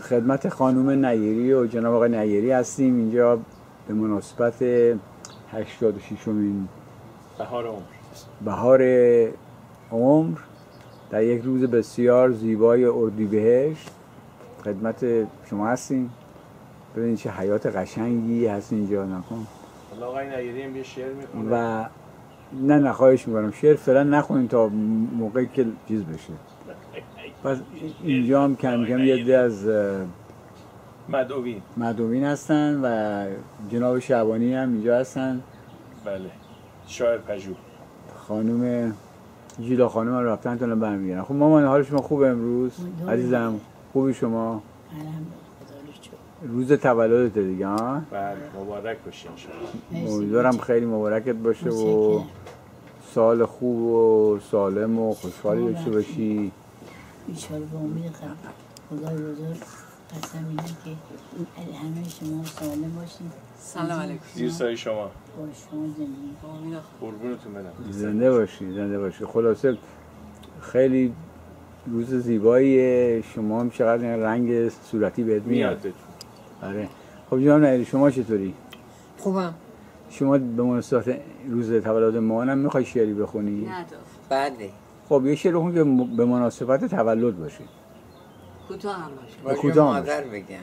خدمت خانم نیری و جناب آقای نیری هستیم اینجا به مناسبت 86مین بهار عمر در یک روز بسیار زیبای اردیبهشت خدمت شما هستیم. ببینید چه حیات قشنگی هست اینجا. نکن آقای نیری هم یه شعر میخونه و نه خواهش میکنم شعر فعلا نخونیم تا موقعی که چیز بشه. پس اینجا هم کم کم یه عده از مدعوین هستن و جناب شعبانی هم اینجا هستن. بله شاعر پژوه خانم جیلا خانم هم رفتن تا برمیگردن. خب مامان حال شما خوبه امروز؟ عزیزم خوبی شما؟ روز تولدت دیگه ها؟ بله مبارک باشه انشاءالله. امیدوارم خیلی مبارکت باشه و سال خوب و سالم و خوشحالی داشته باشی. بیچاره به امید خدای بزرگ قسم اینه که همه شما سالم باشید. سلام علیکم. زیر سایه شما. با شما زندگی. قربونتون برم. زنده باشی. خلاصه خیلی روز زیبایی. شما هم چقدر رنگ صورتی بهت میاد. آره. خب جناب نیری شما چطوری؟ خوبم. شما به مناسبت روز تولد مامانم میخوای شعری بخونی؟ نه بله. خب یه شعر بخون که به مناسبت تولد باشه. کوتاه هم باشه. راجع مادر بگم.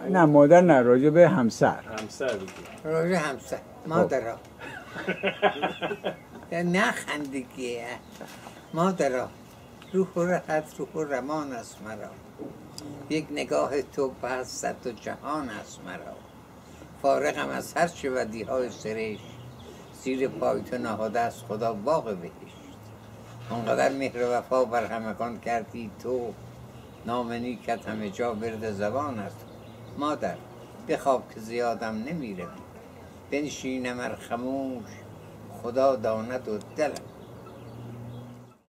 نه مادر نه، راجع به همسر بگیم. راجع همسر مادرها. نه خندگیه. مادرها روح و راحت روح و رمان است مرا. یک نگاه تو به صد و جهان است مرا. فارغم از هر چه ودیهای سرشت، زیر پای تو نهاده است خدا باغ بهشت. آنقدر مهر و وفا بر همگان کردی تو، نام نیکت همه جا ورد زبان است. مادر بخواب که زیادم نمیروی، بنشینم ار خموش خدا داند و دلم